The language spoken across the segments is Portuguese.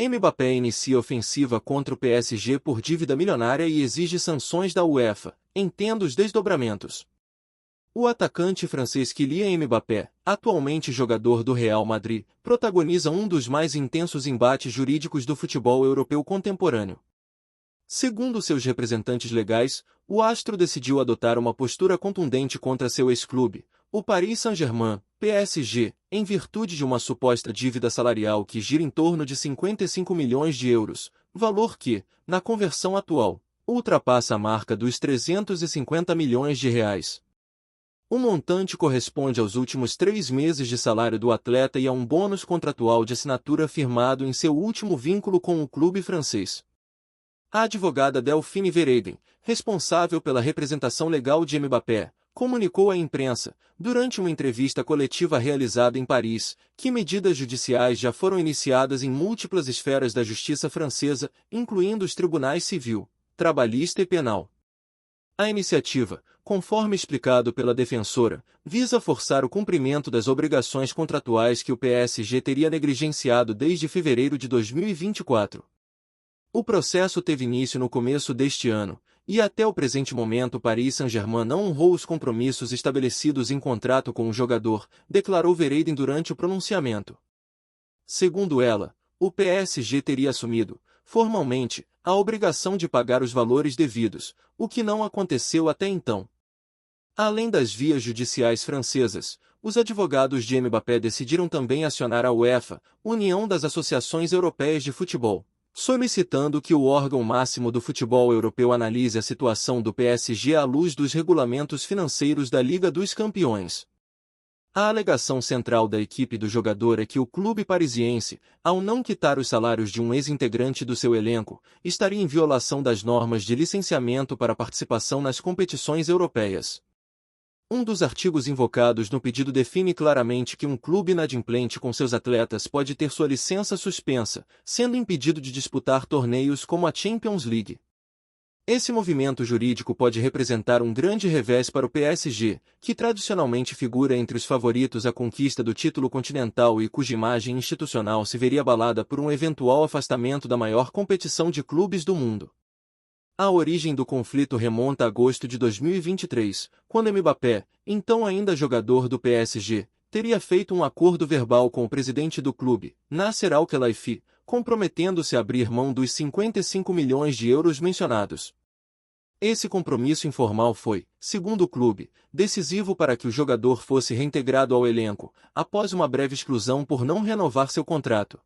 Mbappé inicia ofensiva contra o PSG por dívida milionária e exige sanções da UEFA. Entenda os desdobramentos. O atacante francês Kylian Mbappé, atualmente jogador do Real Madrid, protagoniza um dos mais intensos embates jurídicos do futebol europeu contemporâneo. Segundo seus representantes legais, o astro decidiu adotar uma postura contundente contra seu ex-clube, o Paris Saint-Germain, PSG, em virtude de uma suposta dívida salarial que gira em torno de 55 milhões de euros, valor que, na conversão atual, ultrapassa a marca dos 350 milhões de reais. O montante corresponde aos últimos 3 meses de salário do atleta e a um bônus contratual de assinatura firmado em seu último vínculo com o clube francês. A advogada Delphine Verhegen, responsável pela representação legal de Mbappé, comunicou à imprensa, durante uma entrevista coletiva realizada em Paris, que medidas judiciais já foram iniciadas em múltiplas esferas da justiça francesa, incluindo os tribunais civil, trabalhista e penal. A iniciativa, conforme explicado pela defensora, visa forçar o cumprimento das obrigações contratuais que o PSG teria negligenciado desde fevereiro de 2024. O processo teve início no começo deste ano, e até o presente momento o Paris Saint-Germain não honrou os compromissos estabelecidos em contrato com o jogador, declarou Verhegen durante o pronunciamento. Segundo ela, o PSG teria assumido, formalmente, a obrigação de pagar os valores devidos, o que não aconteceu até então. Além das vias judiciais francesas, os advogados de Mbappé decidiram também acionar a UEFA, União das Associações Europeias de Futebol, solicitando que o órgão máximo do futebol europeu analise a situação do PSG à luz dos regulamentos financeiros da Liga dos Campeões. A alegação central da equipe do jogador é que o clube parisiense, ao não quitar os salários de um ex-integrante do seu elenco, estaria em violação das normas de licenciamento para participação nas competições europeias. Um dos artigos invocados no pedido define claramente que um clube inadimplente com seus atletas pode ter sua licença suspensa, sendo impedido de disputar torneios como a Champions League. Esse movimento jurídico pode representar um grande revés para o PSG, que tradicionalmente figura entre os favoritos à conquista do título continental e cuja imagem institucional se veria abalada por um eventual afastamento da maior competição de clubes do mundo. A origem do conflito remonta a agosto de 2023, quando Mbappé, então ainda jogador do PSG, teria feito um acordo verbal com o presidente do clube, Nasser Al-Khelaifi, comprometendo-se a abrir mão dos 55 milhões de euros mencionados. Esse compromisso informal foi, segundo o clube, decisivo para que o jogador fosse reintegrado ao elenco, após uma breve exclusão por não renovar seu contrato.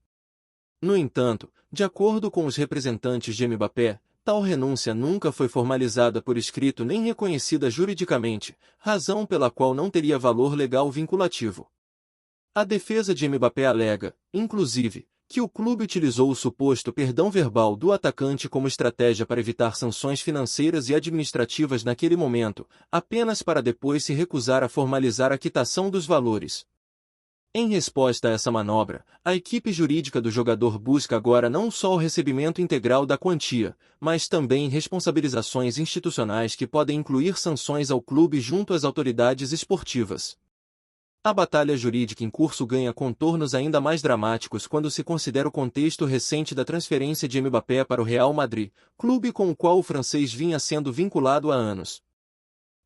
No entanto, de acordo com os representantes de Mbappé, tal renúncia nunca foi formalizada por escrito nem reconhecida juridicamente, razão pela qual não teria valor legal vinculativo. A defesa de Mbappé alega, inclusive, que o clube utilizou o suposto perdão verbal do atacante como estratégia para evitar sanções financeiras e administrativas naquele momento, apenas para depois se recusar a formalizar a quitação dos valores. Em resposta a essa manobra, a equipe jurídica do jogador busca agora não só o recebimento integral da quantia, mas também responsabilizações institucionais que podem incluir sanções ao clube junto às autoridades esportivas. A batalha jurídica em curso ganha contornos ainda mais dramáticos quando se considera o contexto recente da transferência de Mbappé para o Real Madrid, clube com o qual o francês vinha sendo vinculado há anos.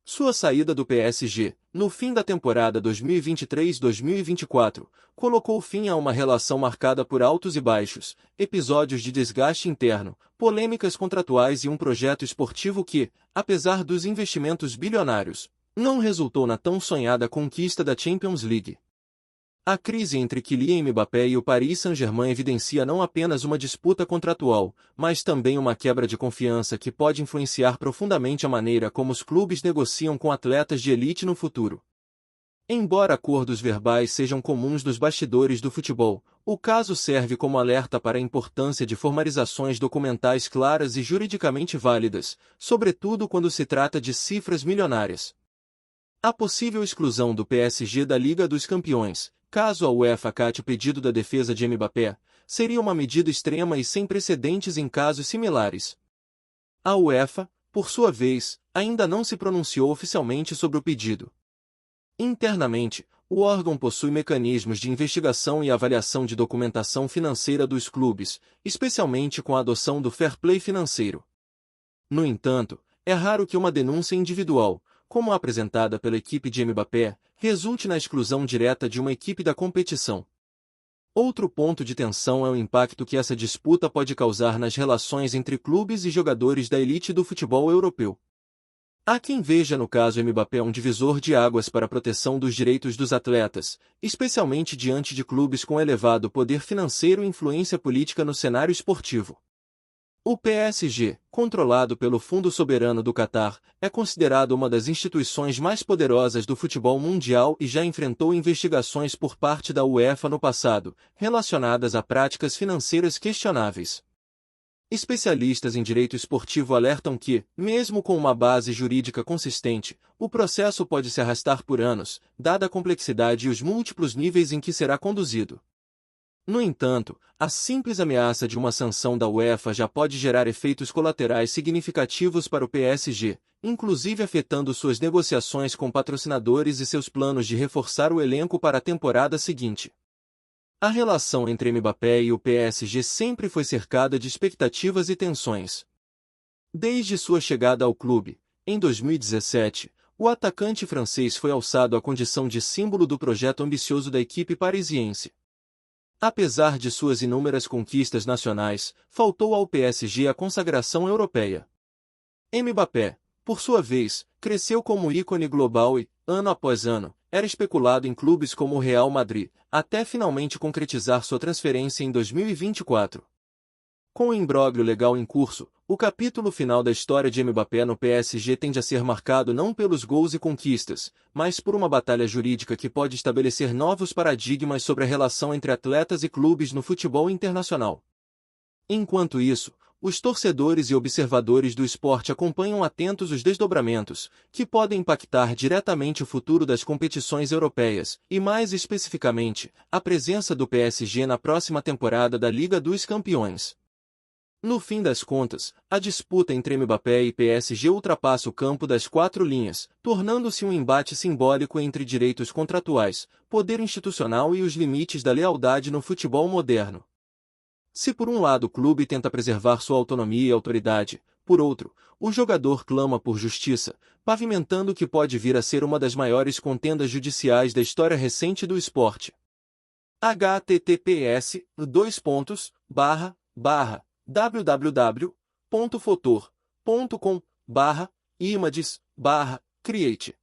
Sua saída do PSG, no fim da temporada 2023-2024, colocou fim a uma relação marcada por altos e baixos, episódios de desgaste interno, polêmicas contratuais e um projeto esportivo que, apesar dos investimentos bilionários, não resultou na tão sonhada conquista da Champions League. A crise entre Kylian Mbappé e o Paris Saint-Germain evidencia não apenas uma disputa contratual, mas também uma quebra de confiança que pode influenciar profundamente a maneira como os clubes negociam com atletas de elite no futuro. Embora acordos verbais sejam comuns nos bastidores do futebol, o caso serve como alerta para a importância de formalizações documentais claras e juridicamente válidas, sobretudo quando se trata de cifras milionárias. A possível exclusão do PSG da Liga dos Campeões, caso a UEFA acate o pedido da defesa de Mbappé, seria uma medida extrema e sem precedentes em casos similares. A UEFA, por sua vez, ainda não se pronunciou oficialmente sobre o pedido. Internamente, o órgão possui mecanismos de investigação e avaliação de documentação financeira dos clubes, especialmente com a adoção do fair play financeiro. No entanto, é raro que uma denúncia individual, como a apresentada pela equipe de Mbappé, resulte na exclusão direta de uma equipe da competição. Outro ponto de tensão é o impacto que essa disputa pode causar nas relações entre clubes e jogadores da elite do futebol europeu. Há quem veja no caso Mbappé um divisor de águas para a proteção dos direitos dos atletas, especialmente diante de clubes com elevado poder financeiro e influência política no cenário esportivo. O PSG, controlado pelo Fundo Soberano do Catar, é considerado uma das instituições mais poderosas do futebol mundial e já enfrentou investigações por parte da UEFA no passado, relacionadas a práticas financeiras questionáveis. Especialistas em direito esportivo alertam que, mesmo com uma base jurídica consistente, o processo pode se arrastar por anos, dada a complexidade e os múltiplos níveis em que será conduzido. No entanto, a simples ameaça de uma sanção da UEFA já pode gerar efeitos colaterais significativos para o PSG, inclusive afetando suas negociações com patrocinadores e seus planos de reforçar o elenco para a temporada seguinte. A relação entre Mbappé e o PSG sempre foi cercada de expectativas e tensões. Desde sua chegada ao clube, em 2017, o atacante francês foi alçado à condição de símbolo do projeto ambicioso da equipe parisiense. Apesar de suas inúmeras conquistas nacionais, faltou ao PSG a consagração europeia. Mbappé, por sua vez, cresceu como ícone global e, ano após ano, era especulado em clubes como o Real Madrid, até finalmente concretizar sua transferência em 2024. Com o imbróglio legal em curso, o capítulo final da história de Mbappé no PSG tende a ser marcado não pelos gols e conquistas, mas por uma batalha jurídica que pode estabelecer novos paradigmas sobre a relação entre atletas e clubes no futebol internacional. Enquanto isso, os torcedores e observadores do esporte acompanham atentos os desdobramentos, que podem impactar diretamente o futuro das competições europeias, e mais especificamente, a presença do PSG na próxima temporada da Liga dos Campeões. No fim das contas, a disputa entre Mbappé e PSG ultrapassa o campo das quatro linhas, tornando-se um embate simbólico entre direitos contratuais, poder institucional e os limites da lealdade no futebol moderno. Se por um lado o clube tenta preservar sua autonomia e autoridade, por outro, o jogador clama por justiça, pavimentando o que pode vir a ser uma das maiores contendas judiciais da história recente do esporte. https://www.fotor.com/images/create